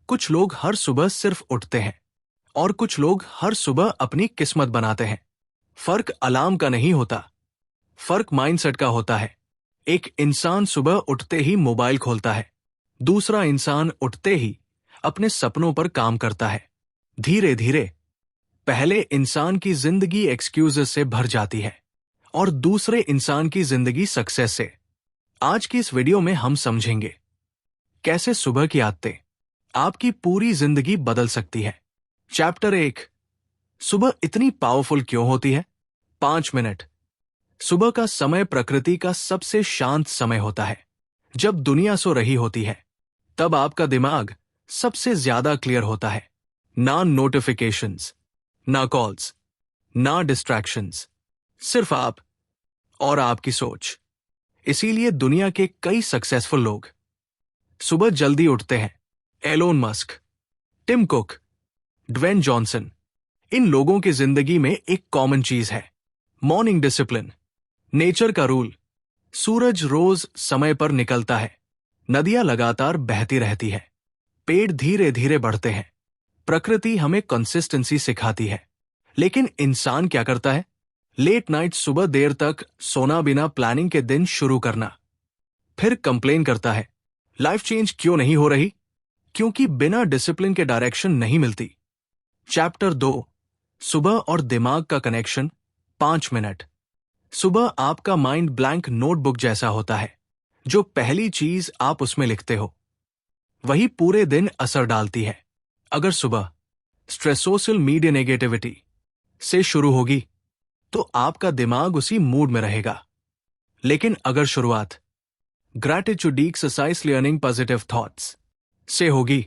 कुछ लोग हर सुबह सिर्फ उठते हैं और कुछ लोग हर सुबह अपनी किस्मत बनाते हैं। फर्क अलार्म का नहीं होता, फर्क माइंडसेट का होता है। एक इंसान सुबह उठते ही मोबाइल खोलता है, दूसरा इंसान उठते ही अपने सपनों पर काम करता है। धीरे धीरे पहले इंसान की जिंदगी एक्सक्यूजेस से भर जाती है और दूसरे इंसान की जिंदगी सक्सेस से। आज की इस वीडियो में हम समझेंगे कैसे सुबह की आदतें आपकी पूरी जिंदगी बदल सकती है। चैप्टर 1, सुबह इतनी पावरफुल क्यों होती है। 5 मिनट। सुबह का समय प्रकृति का सबसे शांत समय होता है। जब दुनिया सो रही होती है तब आपका दिमाग सबसे ज्यादा क्लियर होता है। ना नोटिफिकेशंस, ना कॉल्स, ना डिस्ट्रैक्शंस, सिर्फ आप और आपकी सोच। इसीलिए दुनिया के कई सक्सेसफुल लोग सुबह जल्दी उठते हैं। Elon Musk, Tim Cook, Dwayne Johnson. इन लोगों की जिंदगी में एक कॉमन चीज है, मॉर्निंग डिसिप्लिन। नेचर का रूल, सूरज रोज समय पर निकलता है, नदियां लगातार बहती रहती है, पेड़ धीरे धीरे बढ़ते हैं। प्रकृति हमें कंसिस्टेंसी सिखाती है। लेकिन इंसान क्या करता है? लेट नाइट, सुबह देर तक सोना, बिना प्लानिंग के दिन शुरू करना। फिर कंप्लेन करता है, लाइफ चेंज क्यों नहीं हो रही? क्योंकि बिना डिसिप्लिन के डायरेक्शन नहीं मिलती। चैप्टर 2, सुबह और दिमाग का कनेक्शन। 5 मिनट। सुबह आपका माइंड ब्लैंक नोटबुक जैसा होता है। जो पहली चीज आप उसमें लिखते हो वही पूरे दिन असर डालती है। अगर सुबह स्ट्रेस, सोशल मीडिया, नेगेटिविटी से शुरू होगी तो आपका दिमाग उसी मूड में रहेगा। लेकिन अगर शुरुआत gratitude, exercise, learning, positive thoughts से होगी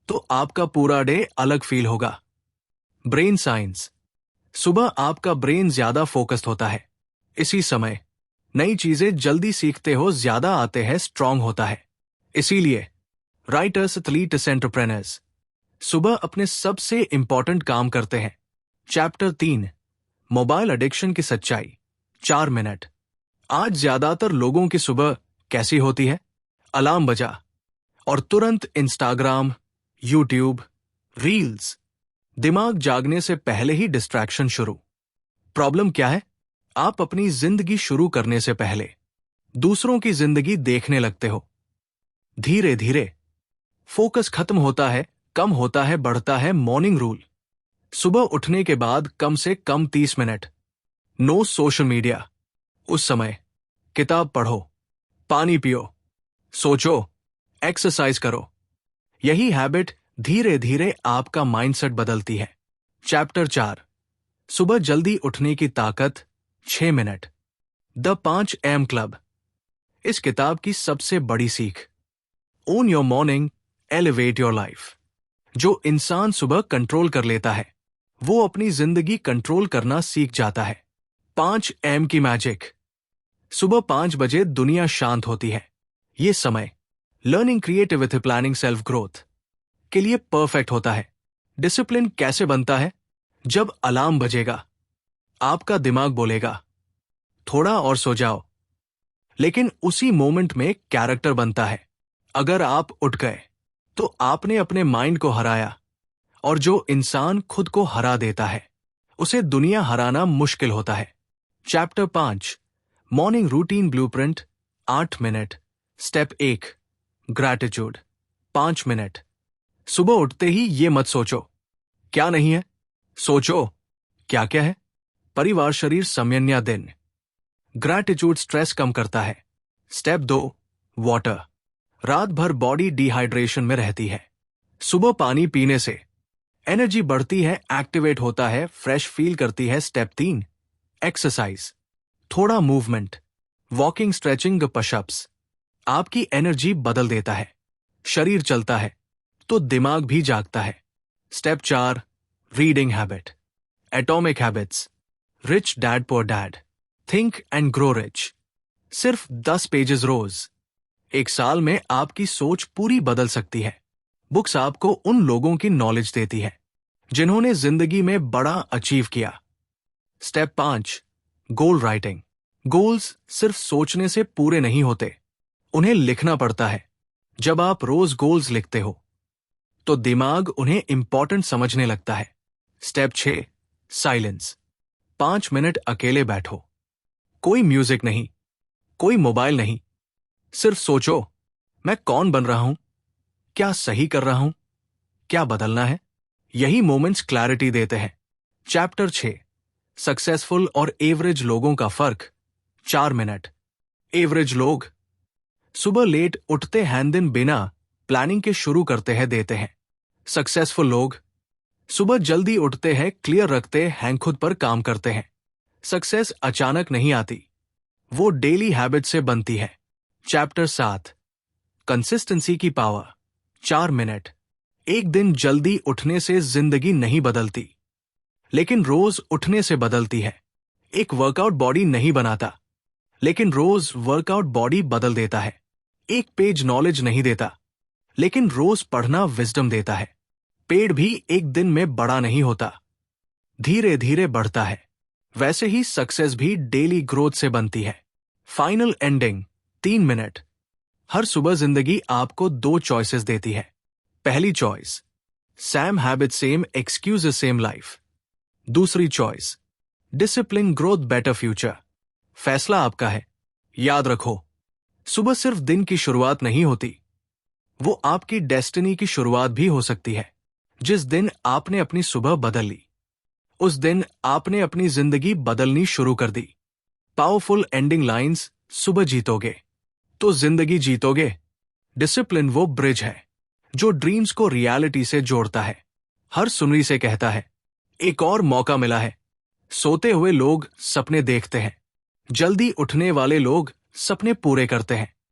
तो आपका पूरा डे अलग फील होगा। ब्रेन साइंस, सुबह आपका ब्रेन ज्यादा फोकस्ड होता है। इसी समय नई चीजें जल्दी सीखते हो, ज्यादा आते हैं, स्ट्रांग होता है। इसीलिए राइटर्स, एथलीट्स, एंटरप्रेन्योर्स सुबह अपने सबसे इंपॉर्टेंट काम करते हैं। चैप्टर 3, मोबाइल एडिक्शन की सच्चाई। 4 मिनट। आज ज्यादातर लोगों की सुबह कैसी होती है? अलार्म बजा और तुरंत इंस्टाग्राम, यूट्यूब, रील्स। दिमाग जागने से पहले ही डिस्ट्रैक्शन शुरू। प्रॉब्लम क्या है? आप अपनी जिंदगी शुरू करने से पहले दूसरों की जिंदगी देखने लगते हो। धीरे धीरे फोकस खत्म होता है, कम होता है, बढ़ता है। मॉर्निंग रूल, सुबह उठने के बाद कम से कम 30 मिनट नो सोशल मीडिया। उस समय किताब पढ़ो, पानी पियो, सोचो, एक्सरसाइज करो। यही हैबिट धीरे धीरे आपका माइंडसेट बदलती है। चैप्टर 4, सुबह जल्दी उठने की ताकत। 6 मिनट। The 5 AM club. इस किताब की सबसे बड़ी सीख, own your morning, elevate your life. जो इंसान सुबह कंट्रोल कर लेता है वो अपनी जिंदगी कंट्रोल करना सीख जाता है। 5 AM की मैजिक। सुबह 5 बजे दुनिया शांत होती है। ये समय learning, creativity, planning, self growth के लिए परफेक्ट होता है। डिसिप्लिन कैसे बनता है? जब अलार्म बजेगा आपका दिमाग बोलेगा थोड़ा और सो जाओ, लेकिन उसी मोमेंट में कैरेक्टर बनता है। अगर आप उठ गए तो आपने अपने माइंड को हराया, और जो इंसान खुद को हरा देता है उसे दुनिया हराना मुश्किल होता है। Chapter 5, morning routine blueprint. 8 minute. Step 1, gratitude. 5 minute. सुबह उठते ही ये मत सोचो क्या नहीं है, सोचो क्या क्या है। परिवार, शरीर, समय या दिन। ग्रैटिट्यूड स्ट्रेस कम करता है। Step 2, water. रात भर बॉडी डिहाइड्रेशन में रहती है, सुबह पानी पीने से एनर्जी बढ़ती है, एक्टिवेट होता है, फ्रेश फील करती है। Step 3, exercise. थोड़ा मूवमेंट, वॉकिंग, स्ट्रेचिंग, पुशअप्स आपकी एनर्जी बदल देता है। शरीर चलता है तो दिमाग भी जागता है। Step 4, reading habit. Atomic habits, rich dad poor dad, think and grow rich. सिर्फ 10 पेजेस रोज, 1 साल में आपकी सोच पूरी बदल सकती है। बुक्स आपको उन लोगों की नॉलेज देती है जिन्होंने जिंदगी में बड़ा अचीव किया। स्टेप 5, गोल राइटिंग। गोल्स सिर्फ सोचने से पूरे नहीं होते, उन्हें लिखना पड़ता है। जब आप रोज गोल्स लिखते हो तो दिमाग उन्हें इंपॉर्टेंट समझने लगता है। Step 6, silence. 5 मिनट अकेले बैठो। कोई म्यूजिक नहीं, कोई मोबाइल नहीं। सिर्फ सोचो, मैं कौन बन रहा हूं? क्या सही कर रहा हूं? क्या बदलना है? यही मोमेंट्स क्लैरिटी देते हैं। चैप्टर 6, सक्सेसफुल और एवरेज लोगों का फर्क। 4 मिनट। एवरेज लोग सुबह लेट उठते हैं, दिन बिना प्लानिंग के शुरू करते हैं देते हैं। सक्सेसफुल लोग सुबह जल्दी उठते हैं, क्लियर रखते हैं, खुद पर काम करते हैं। सक्सेस अचानक नहीं आती, वो डेली हैबिट से बनती है। चैप्टर 7, कंसिस्टेंसी की पावर। 4 मिनट। एक दिन जल्दी उठने से जिंदगी नहीं बदलती, लेकिन रोज उठने से बदलती है। एक वर्कआउट बॉडी नहीं बनाता, लेकिन रोज वर्कआउट बॉडी बदल देता है। एक पेज नॉलेज नहीं देता, लेकिन रोज पढ़ना विजडम देता है। पेड़ भी एक दिन में बड़ा नहीं होता, धीरे धीरे बढ़ता है। वैसे ही सक्सेस भी डेली ग्रोथ से बनती है। Final ending. 3 मिनट। हर सुबह जिंदगी आपको 2 चॉइसेस देती है। पहली choice, same habit same excuses same life. दूसरी choice, discipline growth better future. फैसला आपका है। याद रखो, सुबह सिर्फ दिन की शुरुआत नहीं होती, वो आपकी डेस्टिनी की शुरुआत भी हो सकती है। जिस दिन आपने अपनी सुबह बदल ली, उस दिन आपने अपनी जिंदगी बदलनी शुरू कर दी। Powerful ending lines. सुबह जीतोगे तो जिंदगी जीतोगे। डिसिप्लिन वो ब्रिज है जो ड्रीम्स को रियलिटी से जोड़ता है। हर सुनरी से कहता है, एक और मौका मिला है। सोते हुए लोग सपने देखते हैं, जल्दी उठने वाले लोग सपने पूरे करते हैं।